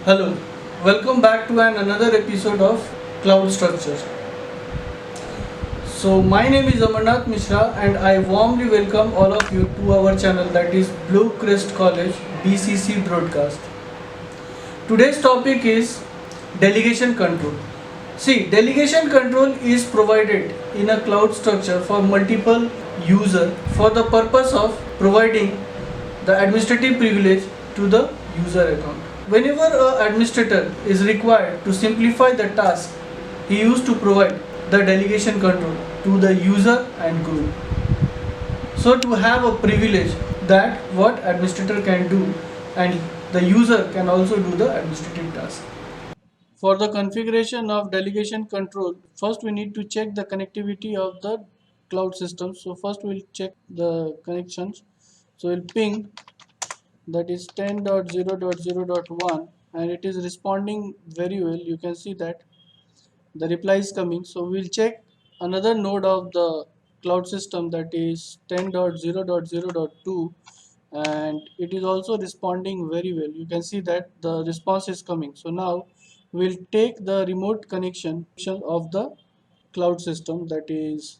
Hello, welcome back to another episode of Cloud Structure. So, my name is Amarnath Mishra and I warmly welcome all of you to our channel, that is Blue Crest College BCC Broadcast. Today's topic is delegation control. See, delegation control is provided in a cloud structure for multiple users for the purpose of providing the administrative privilege to the user account. Whenever an administrator is required to simplify the task, he used to provide the delegation control to the user and group. So to have a privilege that what administrator can do and the user can also do the administrative task. For the configuration of delegation control, first we need to check the connectivity of the cloud system. So first we'll check the connections. So we'll ping, that is 10.0.0.1, and it is responding very well. You can see that the reply is coming. So we'll check another node of the cloud system, that is 10.0.0.2, and it is also responding very well. You can see that the response is coming. So now we'll take the remote connection of the cloud system, that is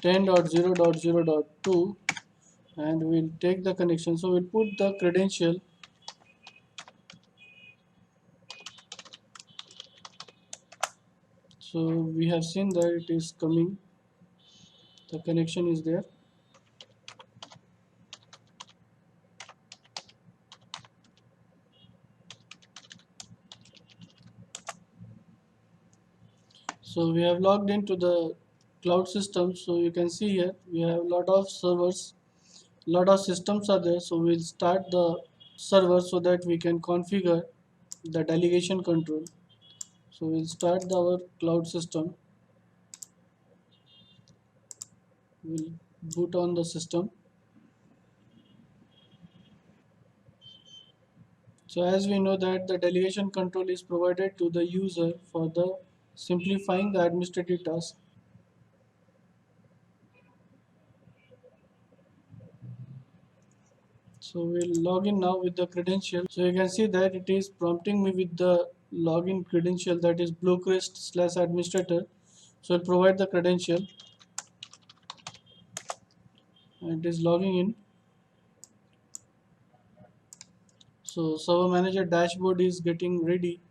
10.0.0.2, and we'll take the connection. So we'll put the credential. So we have seen that it is coming, the connection is there. So we have logged into the cloud system. So you can see here we have a lot of servers, lot of systems are there. So we'll start the server so that we can configure the delegation control. So we'll start our cloud system. We'll boot on the system. So as we know that the delegation control is provided to the user for the simplifying the administrative task. So we'll log in now with the credential. So you can see that it is prompting me with the login credential, that is bluecrest/administrator. So I'll provide the credential and it is logging in. So server manager dashboard is getting ready.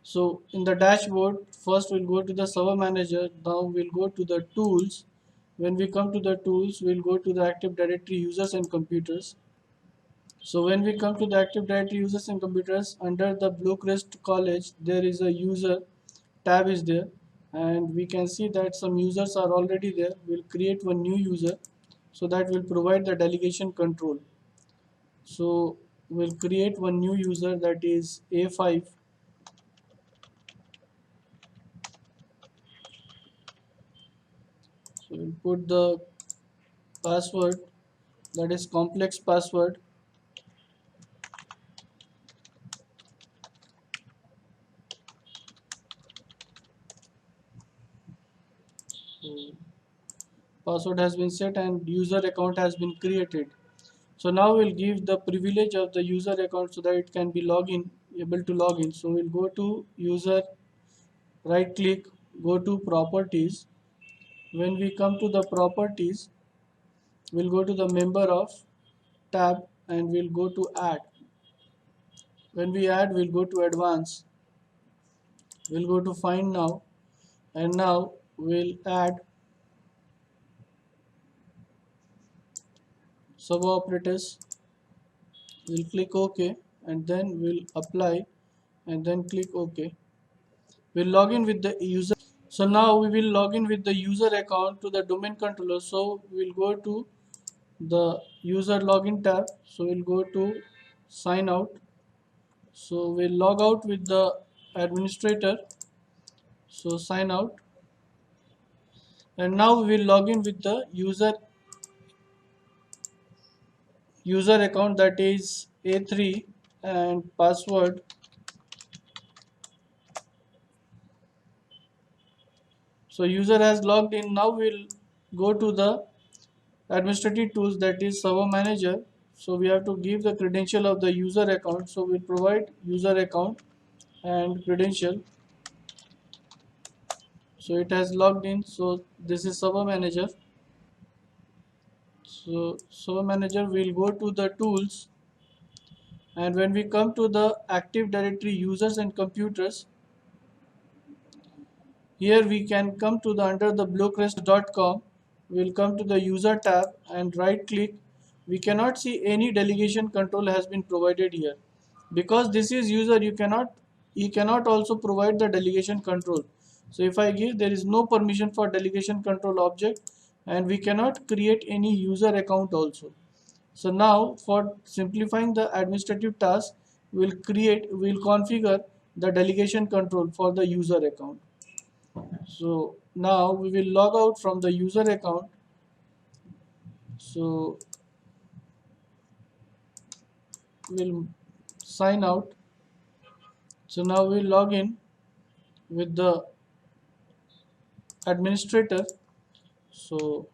So in the dashboard, first we'll go to the server manager. Now we'll go to the tools. When we come to the tools, we'll go to the Active Directory users and computers. So when we come to the Active Directory users and computers, under the Bluecrest College, there is a user tab is there, and we can see that some users are already there. We'll create one new user so that will provide the delegation control. So we'll create one new user, that is A5. So we'll put the password, that is complex password. So password has been set and user account has been created. So now we'll give the privilege of the user account so that it can be able to log in. So we'll go to user, right click, go to properties. When we come to the properties, we'll go to the member of tab and we'll go to add. When we add, we'll go to advanced. We'll go to find now, and now we'll add sub operators. We'll click OK and then we'll apply and then click OK. We'll log in with the user. So now we will log in with the user account to the domain controller. So we'll go to the user login tab. So we'll go to sign out. So we'll log out with the administrator. So sign out. And now we will log in with the user account, that is A3, and password. So user has logged in. Now we'll go to the administrative tools, that is server manager. So we have to give the credential of the user account. So we'll provide user account and credential. So it has logged in. So this is server manager. So server manager will go to the tools, and when we come to the Active Directory users and computers, here we can come to the under the bluecrest.com. We'll come to the user tab and right click. We cannot see any delegation control has been provided here. Because this is user, you cannot also provide the delegation control. So if I give, there is no permission for delegation control object, and we cannot create any user account also. So now for simplifying the administrative task, we'll configure the delegation control for the user account. So now we will log out from the user account. So we'll sign out. So now we'll log in with the administrator. So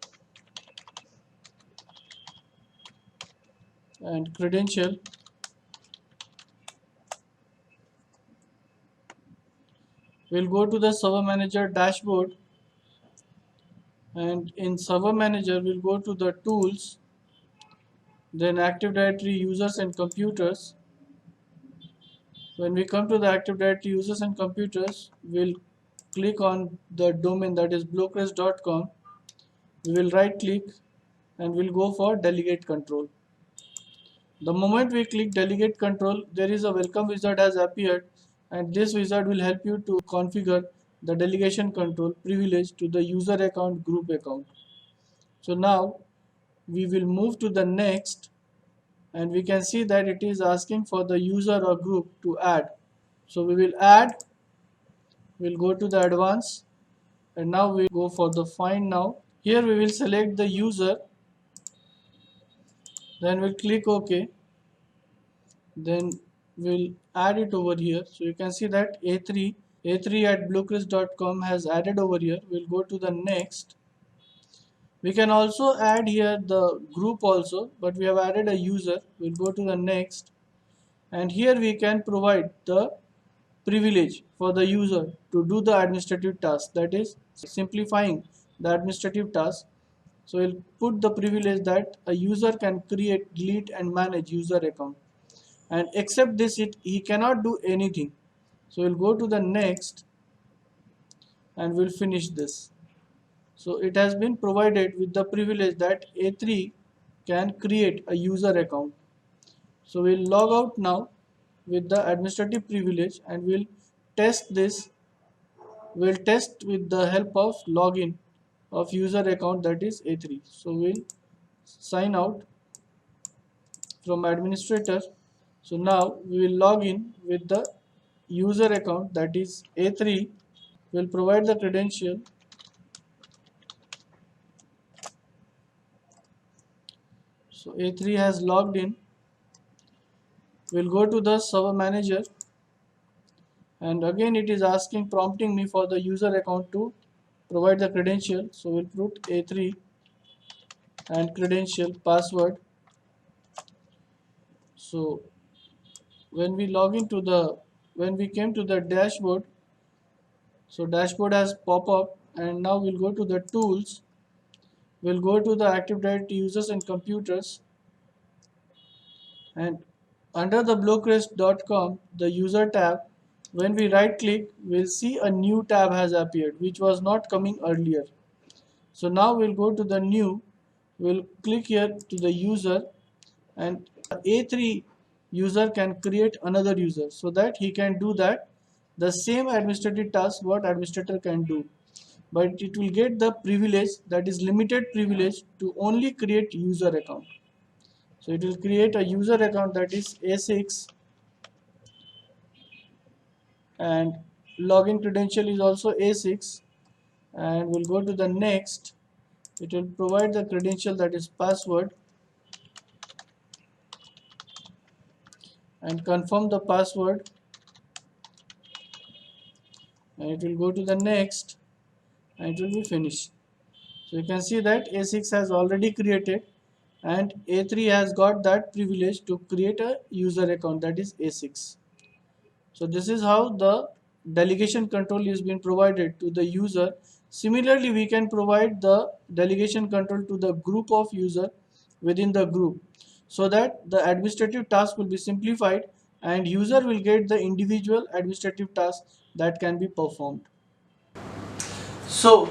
and credential. We'll go to the server manager dashboard, and in server manager we'll go to the tools, then Active Directory users and computers. When we come to the Active Directory users and computers, we'll click on the domain, that is bluecrest.com. We will right click and we'll go for delegate control. The moment we click delegate control, there is a welcome wizard has appeared, and this wizard will help you to configure the delegation control privilege to the user account group account. So now we will move to the next, and we can see that it is asking for the user or group to add. So we will add, we'll go to the advanced, and now we go for the find now. Here we will select the user, then we'll click OK, then we'll add it over here. So you can see that A3 at bluecrest.com has added over here. We'll go to the next. We can also add here the group also, but we have added a user. We'll go to the next, and here we can provide the privilege for the user to do the administrative task, that is simplifying the administrative task. So we'll put the privilege that a user can create, delete and manage user account, and except this he cannot do anything. So we'll go to the next and we'll finish this. So it has been provided with the privilege that A3 can create a user account. So we'll log out now with the administrative privilege, and we'll test this. We'll test with the help of login of user account, that is A3. So we'll sign out from administrator. So now we will log in with the user account, that is A3. We'll provide the credential. So A3 has logged in. We'll go to the server manager, and again it is asking, prompting me for the user account to provide the credential. So we'll put A3 and credential password. So when we log into the, when we came to the dashboard, so dashboard has pop up, and now we'll go to the tools. We'll go to the Active Directory users and computers, and under the bluecrest.com, the user tab, when we right click, we'll see a new tab has appeared which was not coming earlier. So now we'll go to the new, we'll click here to the user, and A3 user can create another user so that he can do that the same administrative task what administrator can do, but it will get the privilege, that is limited privilege, to only create user account. So it will create a user account, that is A6, and login credential is also A6, and we'll go to the next. It will provide the credential, that is password, and confirm the password, and it will go to the next, and it will be finished. So you can see that A6 has already created, and A3 has got that privilege to create a user account, that is A6. So this is how the delegation control is being provided to the user. Similarly, we can provide the delegation control to the group of user within the group, so that the administrative task will be simplified and user will get the individual administrative task that can be performed. So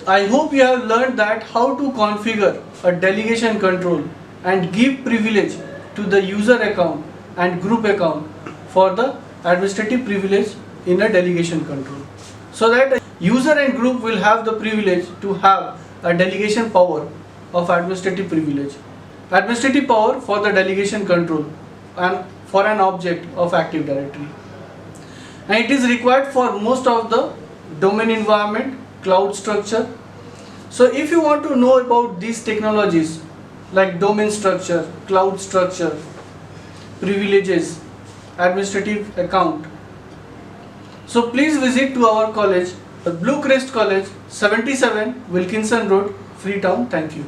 I hope you have learned that how to configure a delegation control and give privilege to the user account and group account for the administrative privilege in a delegation control, so that user and group will have the privilege to have a delegation power of administrative privilege, administrative power for the delegation control and for an object of Active Directory. And it is required for most of the domain environment, cloud structure. So if you want to know about these technologies like domain structure, cloud structure, privileges, administrative account, so please visit to our college, Blue Crest College, 77 Wilkinson Road, Freetown. Thank you.